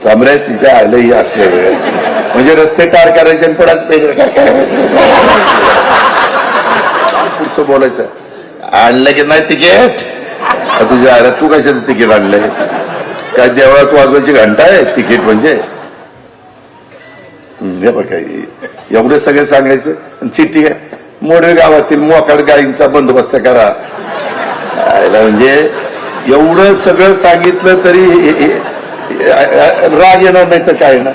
कमरे तिच्या आलंही असले म्हणजे रस्ते टार करायचे आणि पडाच पुढचं बोलायचं आणलं की नाही तिकीट तुझ्या आला तू कशाचं तिकीट आणलंय काय देवळात वाजवायची घंटा आहे तिकीट म्हणजे हे बघा एवढं सगळं सांगायचं चिठ्ठी आहे मोडवे गावातील मोकाड गायींचा बंदोबस्त करा म्हणजे एवढं सगळं सांगितलं तरी राग येणार नाही तर काय ना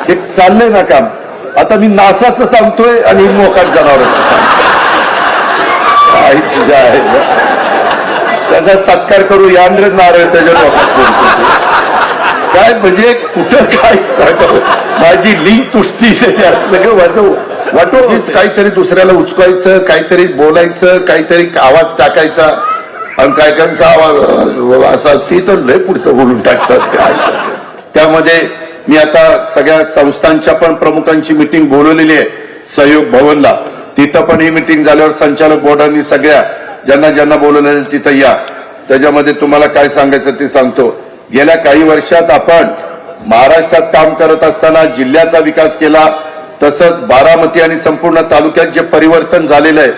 हे चाललंय ना काम आता मी नासाचं सांगतोय आणि मोकाट जनावरांचं काही तुझ्या आहे त्याचा सत्कार करू यानरे नारळ त्याच्या डोक्यात काय म्हणजे कुठं काय सांगावं माझी लिंक तुटती वाटो काहीतरी दुसऱ्याला उचकायचं काहीतरी बोलायचं काहीतरी आवाज टाकायचा आणि काय कायचा आवाज असा ती तर लय पुढचं बोलून टाकतात काय त्यामध्ये मी आता सगळ्या संस्थांच्या पण प्रमुखांची मिटिंग बोलवलेली आहे सहयोग भवनला तिथं पण ही मिटिंग झाल्यावर संचालक बोर्डांनी सगळ्या ज्यांना ज्यांना बोलवलेलं तिथं या त्याच्यामध्ये तुम्हाला काय सांगायचं ते सांगतो गेल्या काही वर्षात आपण महाराष्ट्रात काम करत असताना जिल्ह्याचा विकास केला तसंच बारामती आणि संपूर्ण तालुक्यात जे परिवर्तन झालेलं आहे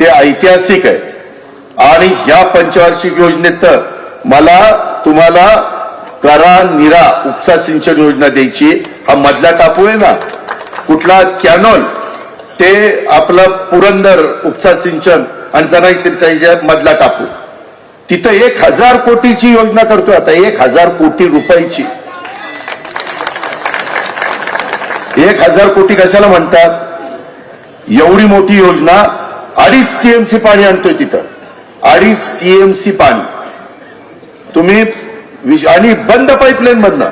ते ऐतिहासिक आहे आणि या पंचवार्षिक योजनेत मला तुम्हाला करा निरा उपसा सिंचन योजना द्यायची हा मधला टापू आहे ना कुठला कॅनॉल ते आपलं पुरंदर उपसा सिंचन आणि जनाई सिरसाईच्या मधला टापू तिथं 1000 कोटीची योजना करतोय आता 1000 कोटी रुपयाची 1000 कोटी कशाला म्हणतात एवढी मोठी योजना 2.5 TMC पाणी आणतोय तिथं 2.5 TMC पाणी तुम्ही आणि बंद पाईपलाईन मधनं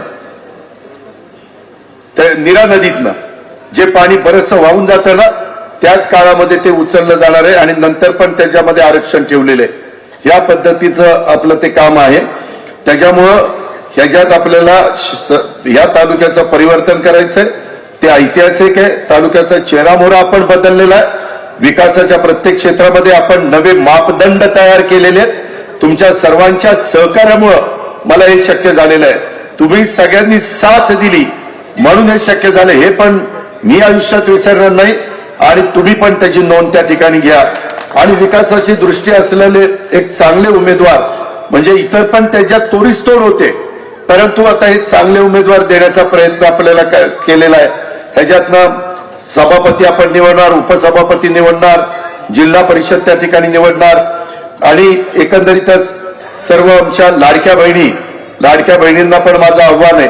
नीरा नदीतनं जे पाणी बरचसं वाहून जातं ना त्याच काळामध्ये ते उचललं जाणार आहे आणि नंतर पण त्याच्यामध्ये आरक्षण ठेवलेलं आहे या पद्धतीचं आपलं ते काम आहे त्याच्यामुळं ह्याच्यात आपल्याला या तालुक्याचं परिवर्तन करायचंय ते ऐतिहासिक आहे तालुक्याचा चेहरामोहरा आपण बदललेला आहे विकासाच्या प्रत्येक क्षेत्रामध्ये आपण नवे मापदंड तयार केलेले आहेत तुमच्या सर्वांच्या सहकार्यामुळं मला हे शक्य झालेलं आहे तुम्ही सगळ्यांनी साथ दिली म्हणून हे शक्य झालं हे पण मी आयुष्यात विसरणार नाही आणि तुम्ही पण त्याची नोंद त्या ठिकाणी घ्या आणि विकासाची दृष्टी असलेले एक चांगले उमेदवार म्हणजे इतर पण त्याच्यात तोडीसतोड होते परंतु आता हे चांगले उमेदवार देण्याचा प्रयत्न आपल्याला केलेला आहे ह्याच्यातनं सभापती आपण निवडणार उपसभापती निवडणार जिल्हा परिषद त्या ठिकाणी निवडणार आणि एकंदरीतच सर्व आमच्या लाडक्या बहिणींना पण माझं आव्हान आहे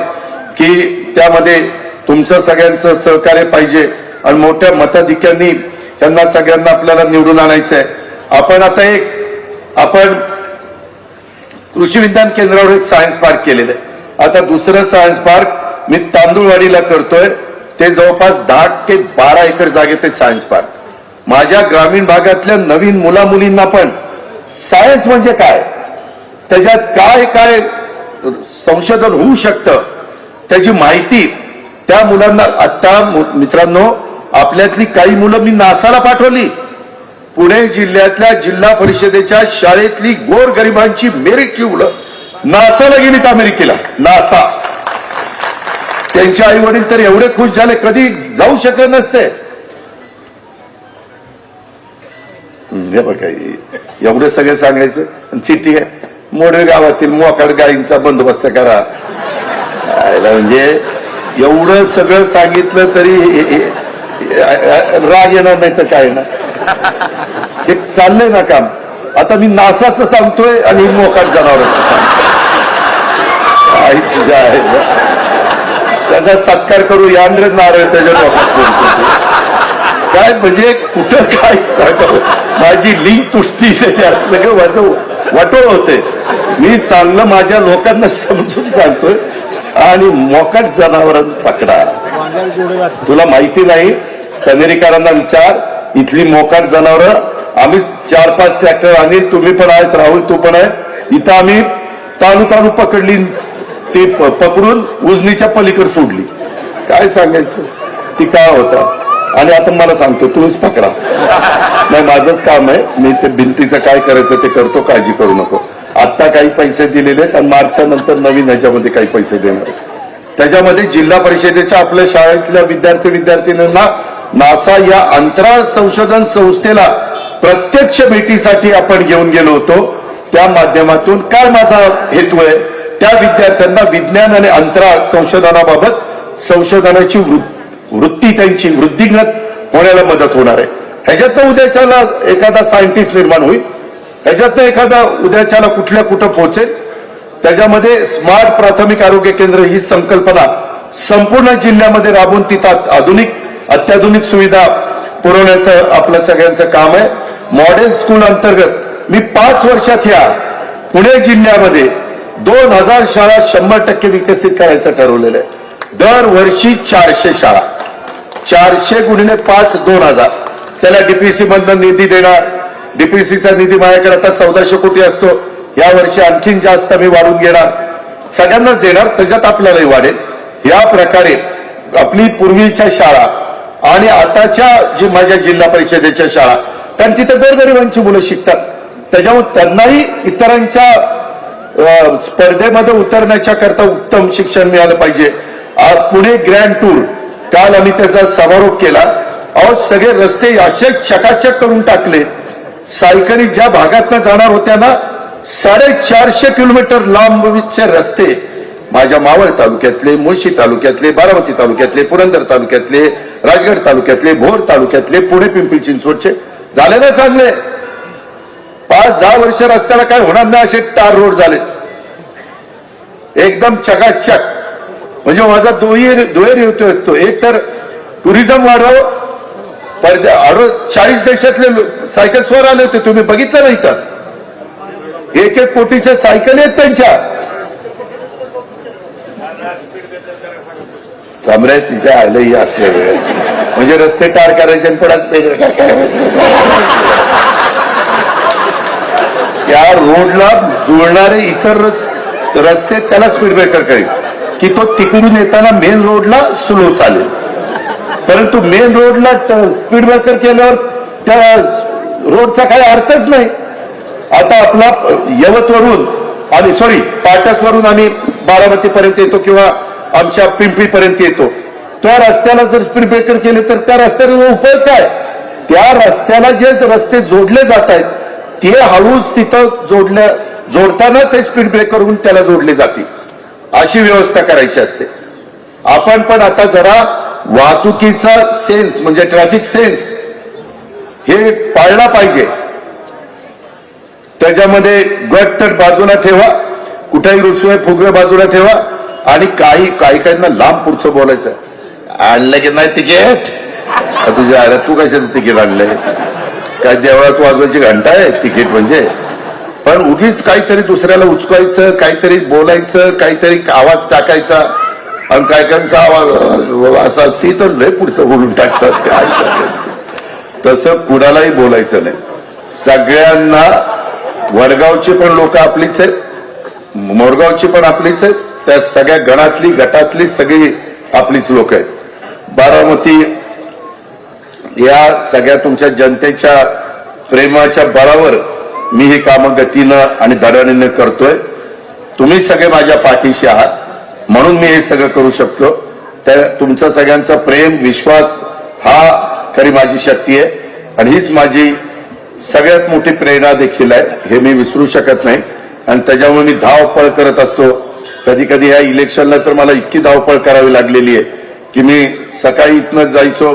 की त्यामध्ये तुमचं सगळ्यांचं सहकार्य पाहिजे आणि मोठ्या मताधिक्यांनी त्यांना सगळ्यांना आपल्याला निवडून आणायचं आहे आपण कृषी विज्ञान केंद्रावर एक सायन्स पार्क केलेलं आहे आता दुसरं सायन्स पार्क मी तांदूळवाडीला करतोय ते जवळपास 10 ते 12 एकर जागेत सायन्स पार्क माझ्या ग्रामीण भागातल्या नवीन मुला मुलींना पण सायन्स म्हणजे काय त्याच्यात काय काय संशोधन होऊ शकतं त्याची माहिती त्या मुलांना आता मित्रांनो आपल्यातली काही मुलं मी नासाला पाठवली पुणे जिल्ह्यातल्या जिल्हा परिषदेच्या शाळेतली गोरगरिबांची मेरिटची मुलं नासाला गेलीत अमेरिकेला नासा त्यांचे आई वडील तर एवढे खुश झाले कधी जाऊ शकले नसते हे बघा एवढं सगळं सांगायचं चिठ्ठी आहे मोडवे गावातील मोकाड गायींचा बंदोबस्त करा म्हणजे एवढं सगळं सांगितलं तरी राग येणार नाही तर काय ना हे चाललंय ना काम आता मी नासाचं सांगतोय आणि मोकाट जनावरांचं काही तुझ्या आहे त्याचा सत्कार करू यानरे नारळ त्याच्या डोक्यात काय म्हणजे कुठं काय सांगावं माझी लिंक तुटती वाटोळ होते मी चांगलं माझ्या लोकांना समजून सांगतोय आणि मोकाट जनावरांना पकडा तुला माहिती नाही कनेरीकरांना विचार इथली मोकाट जनावर आम्ही 4-5 ट्रॅक्टर आणि तुम्ही पण आहेत राहुल तू पण आहे इथं आम्ही चालू पकडली ती पकडून उजनीच्या पलीकडे सोडली काय सांगायचं ती काय होता आणि आता मला सांगतो तुम्हीच पकडा नाही माझंच काम आहे मी ते भिंतीचं काय करायचं ते करतो काळजी करू नको आता काही पैसे दिलेले आहेत आणि मार्चच्या नंतर नवीन ह्याच्यामध्ये काही पैसे देणार आहेत. त्याच्यामध्ये जिल्हा परिषदेच्या आपल्या शाळेतल्या विद्यार्थ्यांना नासा या अंतराळ संशोधन संस्थेला प्रत्यक्ष भेटीसाठी आपण घेऊन गेलो होतो. त्या माध्यमातून काय माझा हेतू आहे, त्या विद्यार्थ्यांना विज्ञान आणि अंतराळ संशोधनाबाबत संशोधनाची वृत्ती त्यांची वृद्धिंगत होण्याला मदत होणार आहे. ह्याच्यातनं उद्याच्याला एखादा सायंटिस्ट निर्माण होईल, ह्याच्यातनं एखादा उद्याच्याला कुठं पोहोचेल. त्याच्यामध्ये स्मार्ट प्राथमिक आरोग्य केंद्र ही संकल्पना संपूर्ण जिल्ह्यामध्ये राबवून तिथं अत्याधुनिक सुविधा पुरवण्याचं आपलं सगळ्यांचं काम आहे. मॉडेल स्कूल अंतर्गत मी 5 वर्षात ह्या पुणे जिल्ह्यामध्ये 2000 शाळा 100% विकसित करायचं ठरवलेलं आहे. दरवर्षी 400 शाळा, 400 गुणिले 5 2000. त्याला डीपीसी मधनं निधी देणार. डीपीसीचा निधी माझ्याकडे आता 1400 कोटी असतो. या वर्षी आणखीन जास्त मी वाढून घेणार, सगळ्यांनाच देणार, त्याच्यात आपल्यालाही वाढेल. या प्रकारे आपली पूर्वीच्या शाळा आणि आताच्या जी माझ्या जिल्हा परिषदेच्या शाळा, कारण तिथे गोरगरिबांची मुलं शिकतात, त्याच्यामुळे त्यांनाही इतरांच्या स्पर्धेमध्ये उतरण्याच्या करता उत्तम शिक्षण मिळालं पाहिजे. पुणे ग्रँड टूर काल आम्ही त्याचा समारोप केला. अहो सगळे रस्ते असे चकाचक करून टाकले. सायकली ज्या भागातनं जाणार होत्या ना, 450 किलोमीटर लांबचे रस्ते माझ्या मावळ तालुक्यातले, मुळशी तालुक्यातले, बारामती तालुक्यातले, पुरंदर तालुक्यातले, राजगड तालुक्यातले, भोर तालुक्यातले, पुणे पिंपरी चिंचवडचे झाले ना चांगले. 5-10 वर्ष रस्त्याला काय होणार नाही असे टार रोड झाले, एकदम चकाचक. म्हणजे माझा दुहेरी होतो, एक तर टुरिझम वाढव, 40 देशातले सायकल स्वर आले होते, तुम्ही बघितलं नाही का? 1-1 कोटीच्या सायकल आहेत त्यांच्या. कमरे तिच्या आलंही असले म्हणजे रस्ते टार करायचे आणि पडाच त्या रोडला जुळणारे इतर रस्ते त्याला स्पीड ब्रेकर करेल की तो तिकडून येताना मेन रोडला स्लो चालेल. परंतु मेन रोडला स्पीड ब्रेकर केल्यावर त्या रोडचा काही अर्थच नाही. आता आपला यवतवरून आणि पाटसवरून आम्ही बारामती पर्यंत येतो किंवा आमच्या पिंपरी पर्यंत येतो. त्या रस्त्याला जर स्पीड ब्रेकर केले तर त्या रस्त्याचा उपयोग काय? त्या रस्त्याला जे रस्ते जोडले जात आहेत ते हळूच तिथं जोडताना ते स्पीड ब्रेकर होऊन त्याला जोडले जातील, अशी व्यवस्था करायची असते. आपण पण आता जरा वाहतुकीचा सेन्स म्हणजे ट्रॅफिक सेन्स हे पाळला पाहिजे. त्याच्यामध्ये गट तर बाजूला ठेवा, कुठेही रुसवे फुगवे बाजूला ठेवा. आणि काहींना लांब पुढचं बोलायचं, आणलं की नाही तिकीट, तुझ्या आला तू कशाचं तिकीट आणलंय? काय देवळात वाजवायची घंटा आहे तिकीट म्हणजे? पण उगीच काहीतरी दुसऱ्याला उचकायचं, काहीतरी बोलायचं, काहीतरी आवाज टाकायचा आणि काहींचा आवाज असा, ती तर लय पुढचं बोलून टाकतात. काय तसं कुणालाही बोलायचं नाही. सगळ्यांना, वडगावची पण लोक आपलीच आहेत, मोरगावची पण आपलीच आहेत, त्या सगळ्या गटातली सगळी आपलीच लोक आहेत. बारामती या सगळ्या तुमच्या जनतेच्या प्रेमाच्या बळावर मी ही कामं गतीनं आणि धडाडीनं करतोय. तुम्ही सगळे माझ्या पाठीशी आहात म्हणून मी हे सगळं करू शकतो. त्या तुमचं सगळ्यांचा प्रेम विश्वास हा खरी माझी शक्ती आहे आणि हीच माझी सगळ्यात मोठी प्रेरणा देखील आहे, हे मी विसरू शकत नाही. आणि त्याच्यामुळे मी धावपळ करत असतो. कधी कधी ह्या इलेक्शनला तर मला इतकी धावपळ करावी लागलेली आहे की मी सकाळी इथनं जायचो,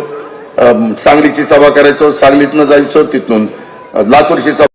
सांगलीची सभा करायचो, सांगलीतनं जायचो, तिथून लातूरची सभा